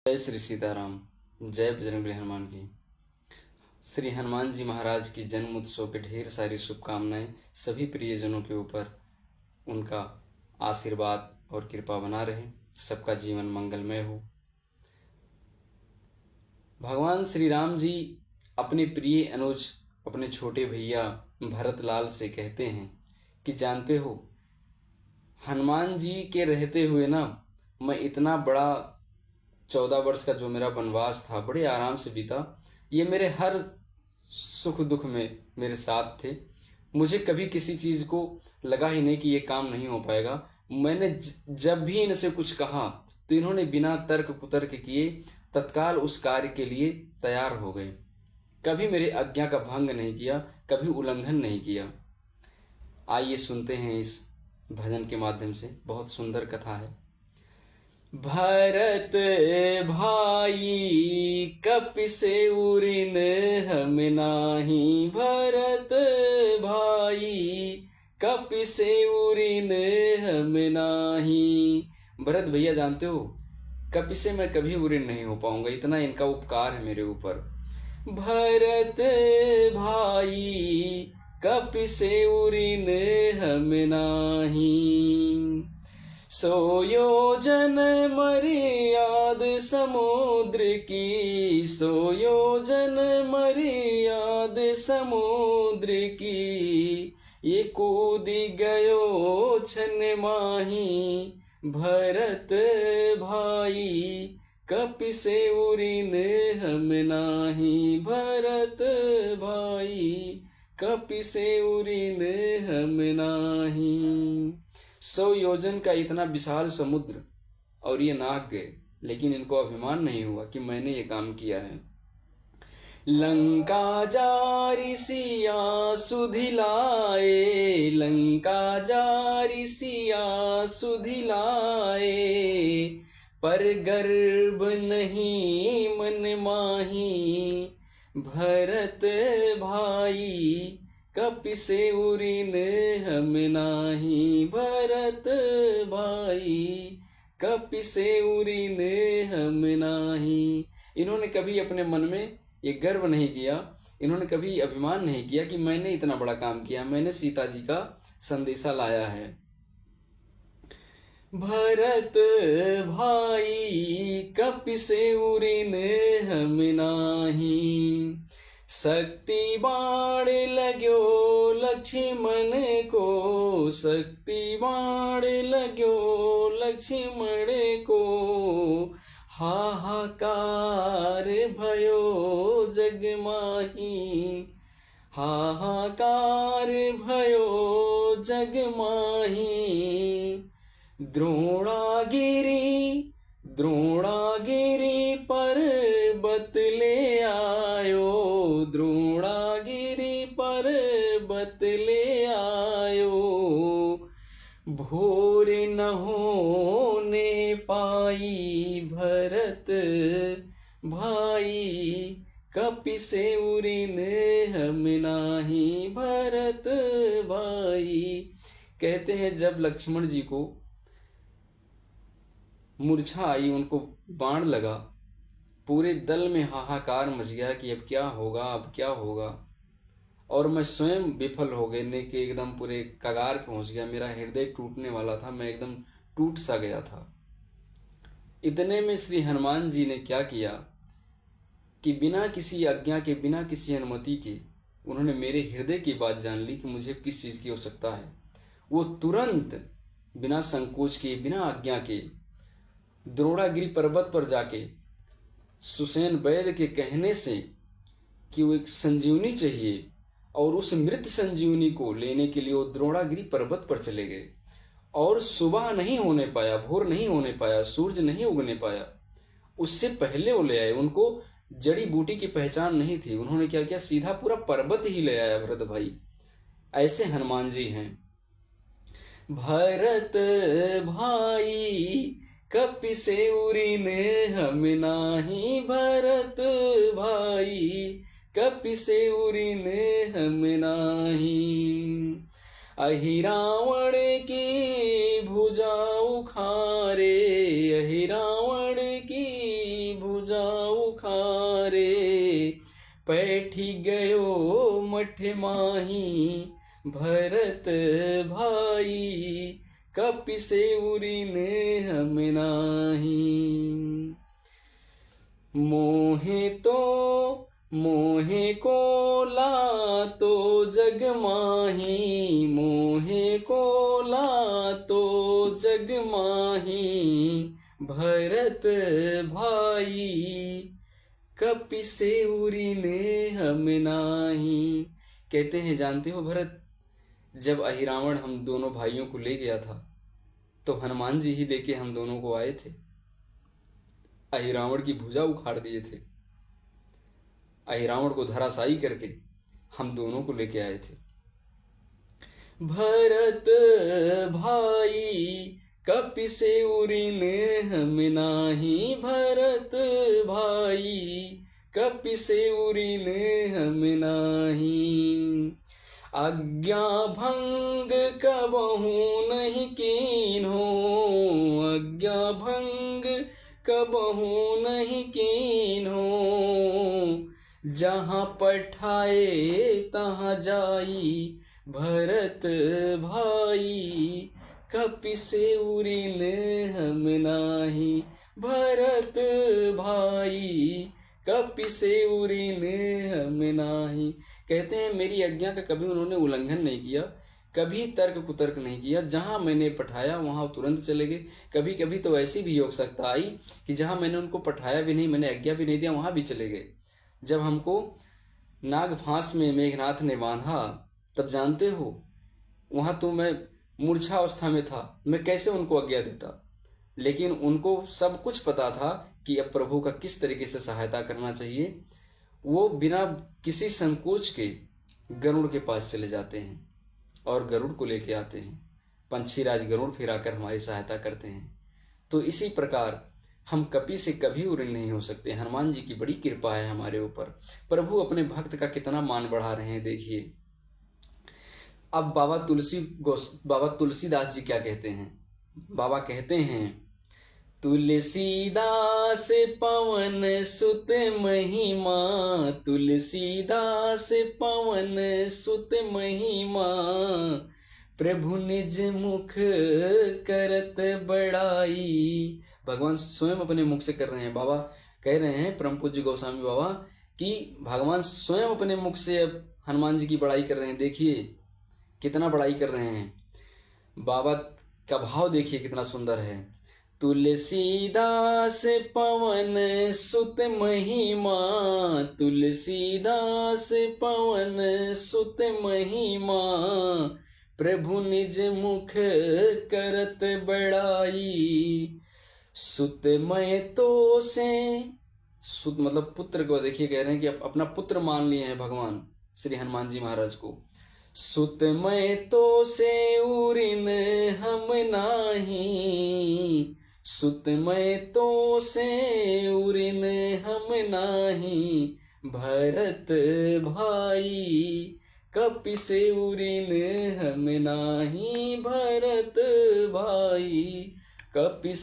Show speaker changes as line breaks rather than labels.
जय श्री सीताराम। जय बजरंगबली हनुमान की। श्री हनुमान जी महाराज की जन्म उत्सव पे ढेर सारी शुभकामनाएं सभी प्रियजनों के ऊपर। उनका आशीर्वाद और कृपा बना रहे, सबका जीवन मंगलमय हो। भगवान श्री राम जी अपने प्रिय अनुज अपने छोटे भैया भरतलाल से कहते हैं कि जानते हो, हनुमान जी के रहते हुए ना मैं इतना बड़ा 14 वर्ष का जो मेरा वनवास था बड़े आराम से बीता। ये मेरे हर सुख दुख में मेरे साथ थे। मुझे कभी किसी चीज को लगा ही नहीं कि ये काम नहीं हो पाएगा। मैंने जब भी इनसे कुछ कहा तो इन्होंने बिना तर्क कुतर्क किए तत्काल उस कार्य के लिए तैयार हो गए। कभी मेरे आज्ञा का भंग नहीं किया, कभी उल्लंघन नहीं किया। आइए सुनते हैं इस भजन के माध्यम से। बहुत सुंदर कथा है। भरत भाई कपिसे उरिन हम नाही, भरत भाई कपिसे उरिन हम नाही। भरत भैया जानते हो, कपि से मैं कभी उरिन नहीं हो पाऊंगा, इतना इनका उपकार है मेरे ऊपर। भरत भाई कपिसे उरिन हम नाही, सो योजन मर्याद समुद्र की, सो योजन मर्याद समुद्र की, ये कूदी गयो छन माही। भरत भाई कपिसे उरिन हम नाही, भरत भाई कपिसे उरिन हम नाही। 100 योजन का इतना विशाल समुद्र और ये नाग गए, लेकिन इनको अभिमान नहीं हुआ कि मैंने ये काम किया है। लंका जारी सिया सुधिलाए, लंका जारी सिया सुधिलाए, पर गर्भ नहीं मन माही। भरत भाई कपिसे उरिन हम नाही, भरत भाई कपिसे उरिन हम नाही। इन्होंने कभी अपने मन में ये गर्व नहीं किया, इन्होंने कभी अभिमान नहीं किया कि मैंने इतना बड़ा काम किया, मैंने सीता जी का संदेशा लाया है। भरत भाई कपिसे उरिन हम नाही, शक्ति बाण लाग्यो लक्ष्मण को, शक्ति बाण लाग्यो लक्ष्मण को, हाहाकार भयो जग माही, हाहाकार भयो जग माही। द्रोणागिरी द्रोणागिरी पर्वत ले आयो, द्रोणागिरी पर्वत ले आयो, भोर न होने पाई। भरत भाई कपिसे उरिन हम नाही, भरत भाई। कहते हैं जब लक्ष्मण जी को मूर्छा आई, उनको बाण लगा, पूरे दल में हाहाकार मच गया कि अब क्या होगा, अब क्या होगा। और मैं स्वयं विफल हो गए कि एकदम पूरे कगार पहुंच गया, मेरा हृदय टूटने वाला था, मैं एकदम टूट सा गया था। इतने में श्री हनुमान जी ने क्या किया कि बिना किसी आज्ञा के, बिना किसी अनुमति के उन्होंने मेरे हृदय की बात जान ली कि मुझे किस चीज की आवश्यकता है। वो तुरंत बिना संकोच के, बिना आज्ञा के द्रोणागिरी पर्वत पर जाके सुसेन वैद्य के कहने से कि वो एक संजीवनी चाहिए, और उस मृत संजीवनी को लेने के लिए वो द्रोणागिरी पर्वत पर चले गए। और सुबह नहीं होने पाया, भोर नहीं होने पाया, सूरज नहीं उगने पाया, उससे पहले वो ले आए। उनको जड़ी बूटी की पहचान नहीं थी, उन्होंने क्या किया, सीधा पूरा पर्वत ही ले आया। भरत भाई ऐसे हनुमान जी हैं। भरत भाई कपिसे उरिन हम नाही, भरत भाई कपिसे उरिन हम नाही। अहि रावण की भुजा उखारे, अहि रावण की भुजा उखारे, पैठी गयो मठ माही भरत भाई, कपि से उरिन हम नाही। मोहे को लातो जग माही, मोहे को लातो जग माही भरत भाई, कपि से उरिन हम नाही। कहते हैं, जानते हो भरत, जब अहिरावण हम दोनों भाइयों को ले गया था तो हनुमान जी ही लेके हम दोनों को आए थे। अहिरावण की भुजा उखाड़ दिए थे, अहिरावण को धराशायी करके हम दोनों को लेके आए थे। भरत भाई कपि से उरिन हम नाही, भरत भाई कपि से उरिन हम नाही। आज्ञा भंग कबहू नहीं कीन्हो, आज्ञा भंग कबहू नहीं कीन्हो, जहाँ पठाए तहाँ जाई भरत भाई, कपि से उरिन हम नाही, भरत भाई कपि से उरिन हम नाही। कहते हैं, मेरी आज्ञा का कभी उन्होंने उल्लंघन नहीं किया, कभी तर्क कुतर्क नहीं किया, जहां मैंने पठाया वहां तुरंत चले गए। कभी कभी तो ऐसी भी आवश्यकता आई कि जहां मैंने उनको पठाया भी नहीं, मैंने आज्ञा भी नहीं दिया, वहां भी चले गए। जब हमको नागफांस में मेघनाथ ने बांधा, तब जानते हो वहां तो मैं मूर्छा अवस्था में था, मैं कैसे उनको आज्ञा देता। लेकिन उनको सब कुछ पता था कि अब प्रभु का किस तरीके से सहायता करना चाहिए। वो बिना किसी संकोच के गरुड़ के पास चले जाते हैं और गरुड़ को लेके आते हैं। पंछीराज गरुड़ फिर आकर हमारी सहायता करते हैं। तो इसी प्रकार हम कपि से कभी उरिन नहीं हो सकते। हनुमान जी की बड़ी कृपा है हमारे ऊपर। प्रभु अपने भक्त का कितना मान बढ़ा रहे हैं, देखिए। अब बाबा तुलसीदास जी क्या कहते हैं। बाबा कहते हैं, तुलसीदास पवन सुत महिमा, तुलसीदास पवन सुत महिमा, प्रभु निज मुख करत बड़ाई। भगवान स्वयं अपने मुख से कर रहे हैं। बाबा कह रहे हैं, परम पूज्य गोस्वामी बाबा, कि भगवान स्वयं अपने मुख से अब हनुमान जी की बड़ाई कर रहे हैं। देखिए कितना बड़ाई कर रहे हैं। बाबा का भाव देखिए कितना सुंदर है। तुलसीदास पवन सुत महिमा, तुलसीदास पवन सुत महिमा, प्रभु निज मुख करत बड़ाई। सुतमय तो से, सुत मतलब पुत्र को, देखिए कह रहे हैं कि अपना पुत्र मान लिए हैं भगवान श्री हनुमान जी महाराज को। सुतमय तो से उरिन हम नाही, सुतमय तो से उरिन हम नाही, भरत भाई कपि से उरिन हम नाही, भरत भाई कपि